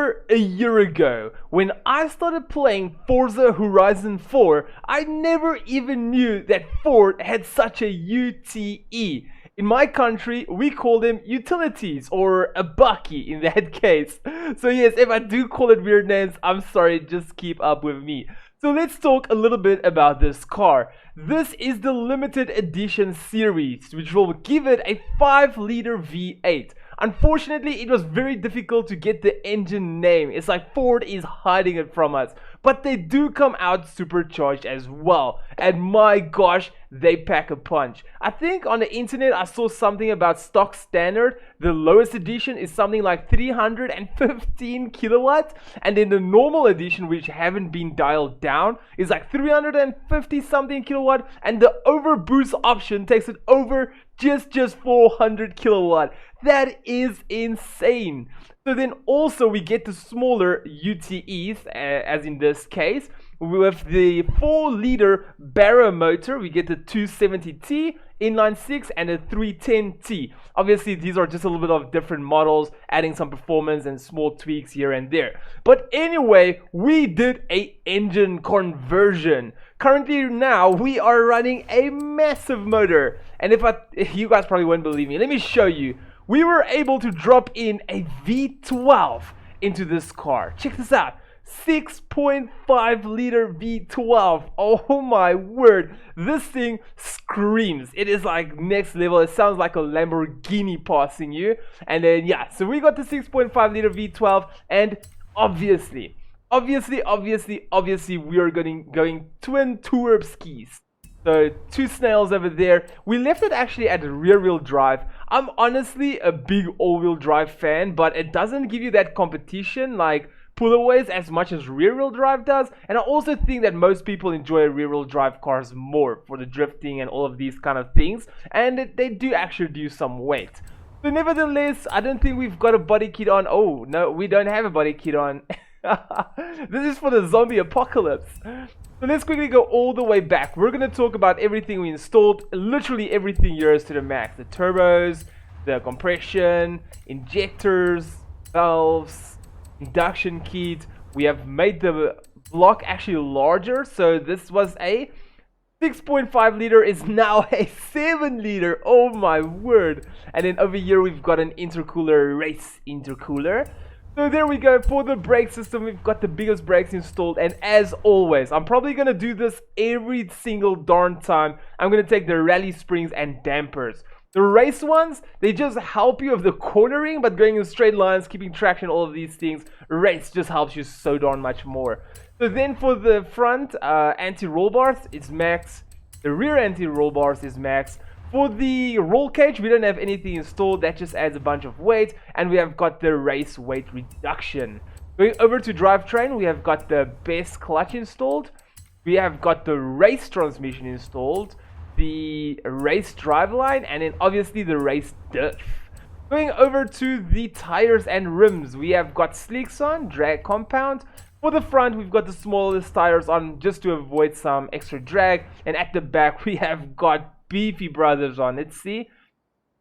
over a year ago, when I started playing Forza Horizon 4, I never even knew that Ford had such a UTE. In my country, we call them utilities, or a bucky in that case. So yes, if I do call it weird names, I'm sorry, just keep up with me. So let's talk a little bit about this car. This is the limited edition series, which will give it a 5-liter V8. Unfortunately, it was very difficult to get the engine name. It's like Ford is hiding it from us. But they do come out supercharged as well. And my gosh, they pack a punch. I think on the internet I saw something about stock standard. The lowest edition is something like 315 kilowatts. And then the normal edition, which haven't been dialed down, is like 350 something kilowatt. And the overboost option takes it over just 400 kilowatt. That is insane. So then also we get the smaller UTEs, as in this case, with the 4-liter Barrow motor. We get the 270T, inline 6, and a 310T. Obviously these are just a little bit of different models, adding some performance and small tweaks here and there. But anyway, we did a engine conversion. Currently now we are running a massive motor, and if you guys probably won't believe me, let me show you. We were able to drop in a V12 into this car. Check this out. 6.5 liter V12. Oh my word. This thing screams. It is like next level. It sounds like a Lamborghini passing you. And then yeah, so we got the 6.5 liter V12, and obviously we are going twin turbo skis. So 2 snails over there. We left it actually at rear wheel drive. I'm honestly a big all-wheel drive fan, but it doesn't give you that competition like pullaways as much as rear wheel drive does. And I also think that most people enjoy rear wheel drive cars more for the drifting and all of these kind of things. And they do actually do some weight. So nevertheless, I don't think we've got a body kit on. Oh no, we don't have a body kit on. This is for the zombie apocalypse. So let's quickly go all the way back. We're going to talk about everything we installed. Literally everything yours to the max. The turbos, the compression, injectors, valves, induction kit. We have made the block actually larger. So this was a 6.5 liter is now a 7 liter. Oh my word. And then over here we've got an intercooler, race intercooler. So there we go. For the brake system, we've got the biggest brakes installed, and as always, I'm probably going to do this every single darn time. I'm going to take the rally springs and dampers. The race ones, they just help you with the cornering, but going in straight lines, keeping traction, all of these things, race just helps you so darn much more. So then for the front anti-roll bars, it's max. The rear anti-roll bars is max. For the roll cage, we don't have anything installed. That just adds a bunch of weight, and we have got the race weight reduction. Going over to drivetrain, we have got the best clutch installed. We have got the race transmission installed, the race driveline, and then obviously the race diff. Going over to the tires and rims, we have got slicks on, drag compound. For the front, we've got the smallest tires on just to avoid some extra drag, and at the back we have got beefy brothers on. Let's see.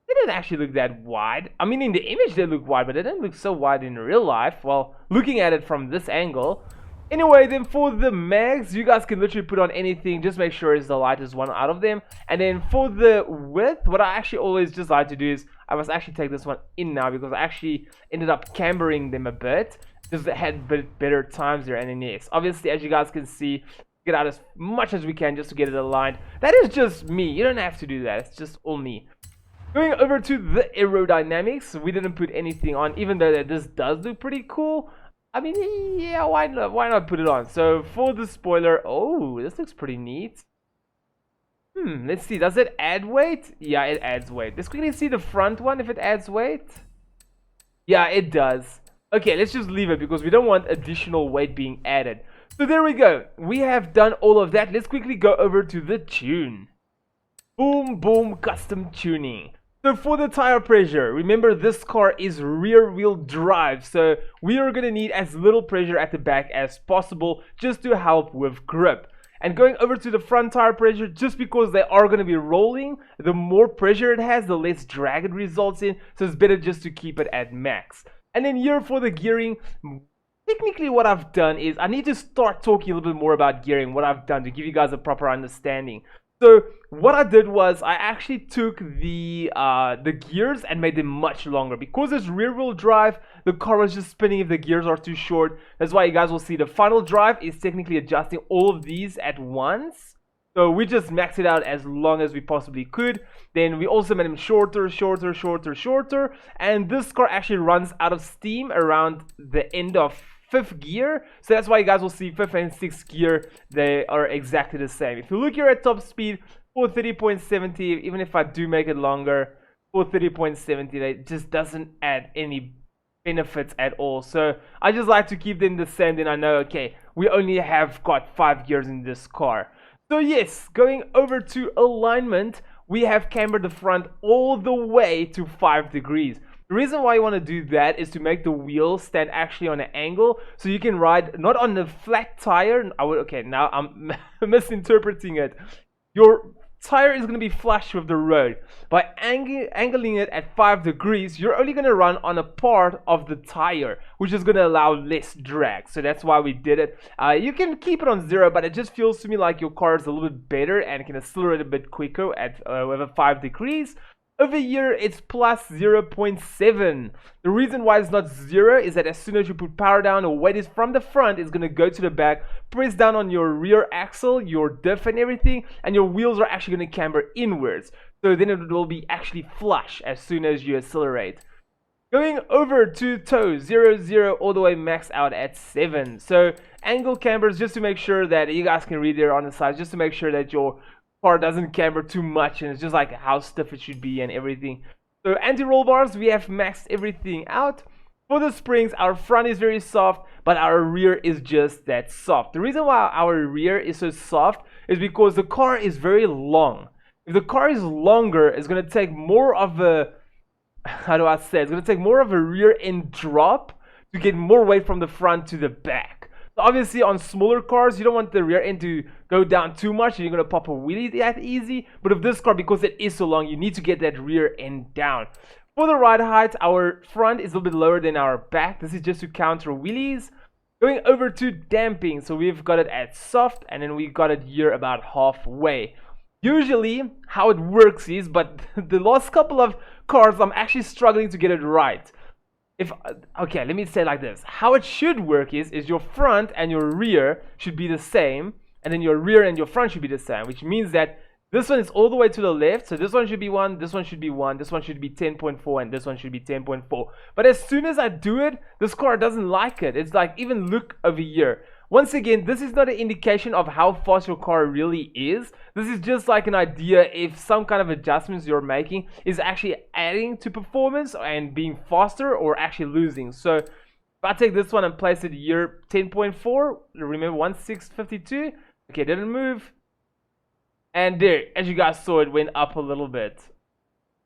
They didn't actually look that wide. I mean, in the image they look wide, but they didn't look so wide in real life. Well, looking at it from this angle. Anyway, then for the mags, you guys can literally put on anything. Just make sure it's the lightest one out of them. And then for the width, what I actually always just like to do is I must actually take this one in now, because I actually ended up cambering them a bit. Just had better times there. And then yes, obviously, as you guys can see, get out as much as we can just to get it aligned. That is just me. You don't have to do that. It's just all me. Going over to the aerodynamics, we didn't put anything on, even though this does look pretty cool. I mean, yeah, why not put it on? So for the spoiler, oh, this looks pretty neat. Let's see. Does it add weight? Yeah, it adds weight. Let's quickly see the front one if it adds weight. Yeah, it does. Okay, let's just leave it because we don't want additional weight being added. So there we go. We have done all of that. Let's quickly go over to the tune. Boom, boom, custom tuning. So for the tire pressure, remember this car is rear wheel drive. So we are going to need as little pressure at the back as possible just to help with grip. And going over to the front tire pressure, just because they are going to be rolling, the more pressure it has, the less drag it results in. So it's better just to keep it at max. And then here for the gearing, technically what I've done is I need to start talking a little bit more about gearing, what I've done to give you guys a proper understanding. So what I did was I actually took the gears and made them much longer. Because it's rear wheel drive, the car was just spinning if the gears are too short. That's why you guys will see the final drive is technically adjusting all of these at once. So we just maxed it out as long as we possibly could. Then we also made them shorter, shorter, shorter, shorter. And this car actually runs out of steam around the end of 5th gear. So that's why you guys will see 5th and 6th gear, they are exactly the same. If you look here at top speed, 430.70, even if I do make it longer, 430.70, that just doesn't add any benefits at all. So I just like to keep them the same. Then I know, okay, we only have got 5 gears in this car. So yes, going over to alignment, we have cambered the front all the way to 5 degrees. The reason why you want to do that is to make the wheel stand actually on an angle, so you can ride not on the flat tire. Okay, now I'm misinterpreting it. Your tire is going to be flush with the road. By angling it at 5 degrees, you're only going to run on a part of the tire, which is going to allow less drag. So that's why we did it. You can keep it on 0, but it just feels to me like your car is a little bit better and can accelerate a bit quicker at with 5 degrees. Over here, it's plus 0.7. The reason why it's not 0 is that as soon as you put power down, the weight is from the front is going to go to the back, press down on your rear axle, your diff and everything, and your wheels are actually going to camber inwards. So then it will be actually flush as soon as you accelerate. Going over to toe, 0, 0, all the way max out at 7. So angle cambers, just to make sure that you guys can read there on the side, just to make sure that your car doesn't camber too much, and it's just like how stiff it should be and everything. So anti-roll bars, we have maxed everything out. For the springs, our front is very soft, but our rear is just that soft. The reason why our rear is so soft is because the car is very long. If the car is longer, it's going to take more of a, how do I say, it's going to take more of a rear end drop to get more weight from the front to the back. So obviously on smaller cars, you don't want the rear end to go down too much and you're going to pop a wheelie that easy. But with this car, because it is so long, you need to get that rear end down. For the ride height, our front is a little bit lower than our back. This is just to counter wheelies. Going over to damping, so we've got it at soft and then we got it here about halfway. Usually how it works is, but the last couple of cars I'm actually struggling to get it right. Okay, let me say it like this. How it should work is your front and your rear should be the same, and then your rear and your front should be the same, which means that this one is all the way to the left, so this one should be 1, this one should be 1, this one should be 10.4, and this one should be 10.4. But as soon as I do it, this car doesn't like it. It's like, even look over here. Once again, this is not an indication of how fast your car really is. This is just like an idea if some kind of adjustments you're making is actually adding to performance and being faster or actually losing. So if I take this one and place it here, 10.4, remember 1652, okay, didn't move. And there, as you guys saw, it went up a little bit.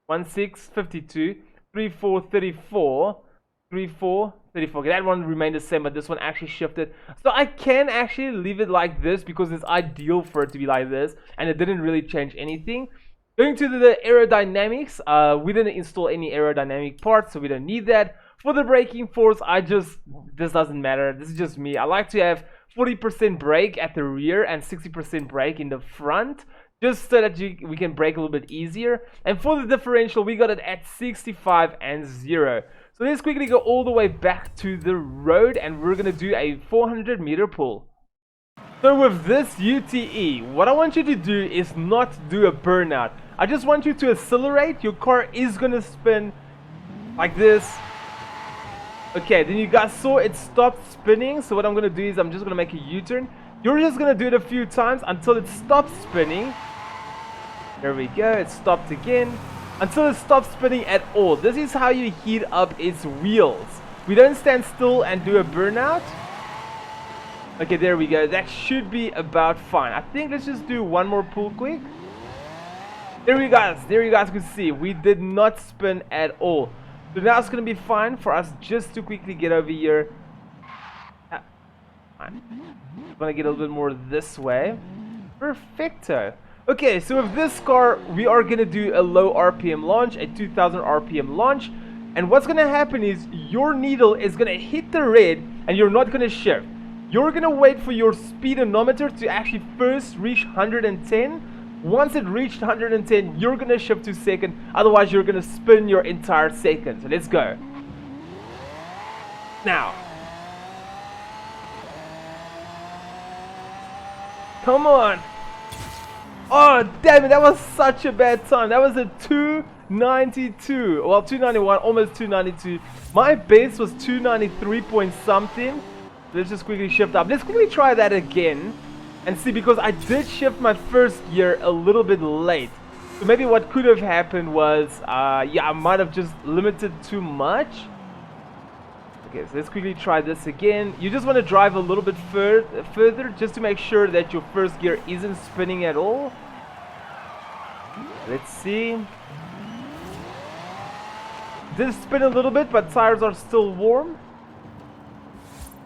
1652, 3434, 3434. Okay, that one remained the same, but this one actually shifted. So I can actually leave it like this because it's ideal for it to be like this, and it didn't really change anything. Going to the aerodynamics, we didn't install any aerodynamic parts, so we don't need that. For the braking force, this doesn't matter. This is just me. I like to have 40% brake at the rear and 60% brake in the front, just so that we can brake a little bit easier. And for the differential, we got it at 65 and 0. So let's quickly go all the way back to the road, and we're going to do a 400 meter pull. So with this UTE, what I want you to do is not do a burnout. I just want you to accelerate. Your car is going to spin like this. Okay, then you guys saw it stopped spinning. So what I'm going to do is I'm just going to make a U-turn. You're just going to do it a few times until it stops spinning. There we go, it stopped again. Until it stops spinning at all. This is how you heat up its wheels. We don't stand still and do a burnout. Okay, there we go. That should be about fine. I think let's just do one more pull quick. There you guys can see we did not spin at all. So now it's going to be fine for us just to quickly get over here. I'm going to get a little bit more this way. Perfecto. Okay, so with this car, we are going to do a low RPM launch, a 2000 RPM launch. And what's going to happen is your needle is going to hit the red and you're not going to shift. You're going to wait for your speedometer to actually first reach 110. Once it reached 110, you're going to shift to second. Otherwise, you're going to spin your entire second. So let's go. Now. Come on. Oh, damn it. That was such a bad time. That was a 292. Well, 291, almost 292. My base was 293 point something. Let's just quickly shift up. Let's quickly try that again and see, because I did shift my first gear a little bit late. So maybe what could have happened was, yeah, I might have just limited too much. Okay, so let's quickly try this again. You just want to drive a little bit further just to make sure that your first gear isn't spinning at all. Let's see. Did spin a little bit, but tires are still warm.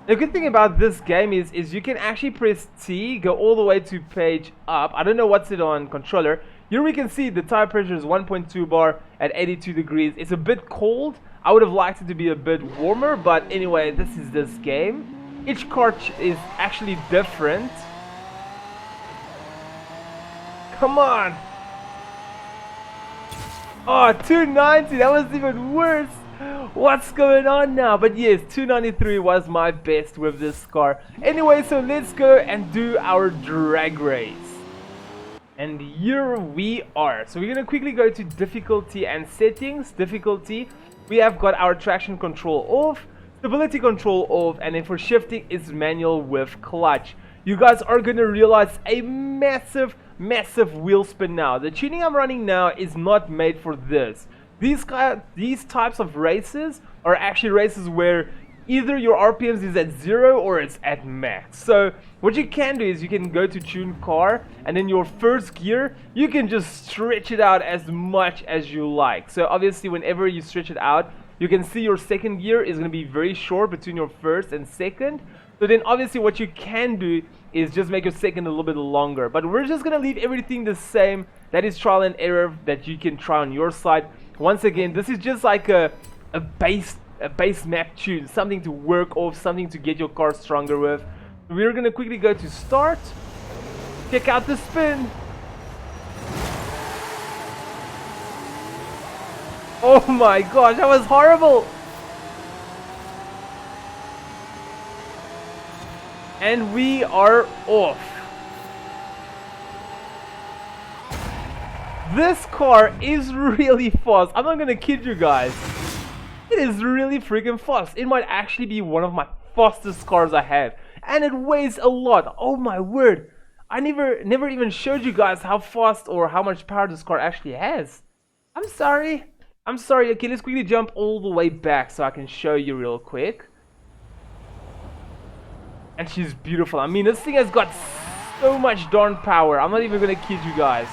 The good thing about this game is you can actually press T, go all the way to page up. I don't know what's it on controller. Here we can see the tire pressure is 1.2 bar at 82 degrees. It's a bit cold. I would have liked it to be a bit warmer, but anyway, this is this game. Each car is actually different. Come on. Oh, 290, that was even worse. What's going on now? But yes, 293 was my best with this car. Anyway, so let's go and do our drag race. And here we are. So we're going to quickly go to difficulty and settings. Difficulty, we have got our traction control off, stability control off, and then for shifting it's manual with clutch. You guys are going to realize a massive wheel spin now. The tuning I'm running now is not made for this. These types of races are actually races where either your RPMs is at 0 or it's at max. So what you can do is you can go to tune car, and then your first gear you can just stretch it out as much as you like. So obviously whenever you stretch it out, you can see your second gear is going to be very short between your first and second. So then obviously what you can do is just make your second a little bit longer. But we're just going to leave everything the same. That is trial and error that you can try on your side. Once again, this is just like a base map tune, something to work off, something to get your car stronger with. We're going to quickly go to start. Check out the spin. Oh my gosh, that was horrible. And we are off. This car is really fast. I'm not gonna kid you guys. It is really freaking fast. It might actually be one of my fastest cars I have. And it weighs a lot. Oh my word. I never even showed you guys how fast or how much power this car actually has. I'm sorry. Okay, let's quickly jump all the way back so I can show you real quick. And she's beautiful. I mean, this thing has got so much darn power. I'm not even gonna kid you guys.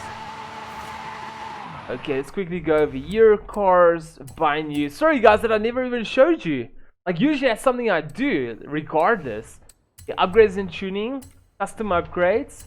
Okay, let's quickly go over here. Cars, buy new. Sorry guys that I never even showed you. Like usually that's something I do regardless. Okay, upgrades and tuning, custom upgrades,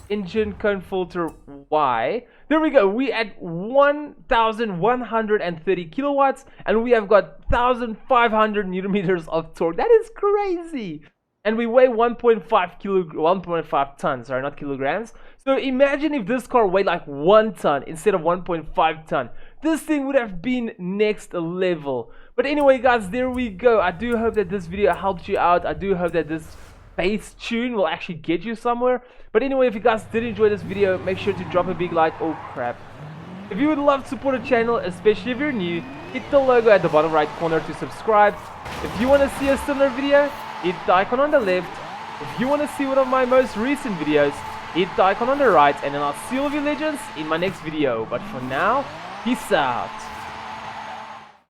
engine cone filter Y. There we go. We at 1,130 kilowatts and we have got 1,500 newton meters of torque. That is crazy. And we weigh 1.5 tons, sorry, not kilograms. So imagine if this car weighed like 1 ton instead of 1.5 ton. This thing would have been next level. But anyway guys, there we go. I do hope that this video helped you out. I do hope that this bass tune will actually get you somewhere. But anyway, if you guys did enjoy this video, make sure to drop a big like. Oh crap. If you would love to support the channel, especially if you're new, hit the logo at the bottom right corner to subscribe. If you want to see a similar video, hit the icon on the left. If you want to see one of my most recent videos, hit the icon on the right, and then I'll see all of you legends in my next video. But for now, peace out.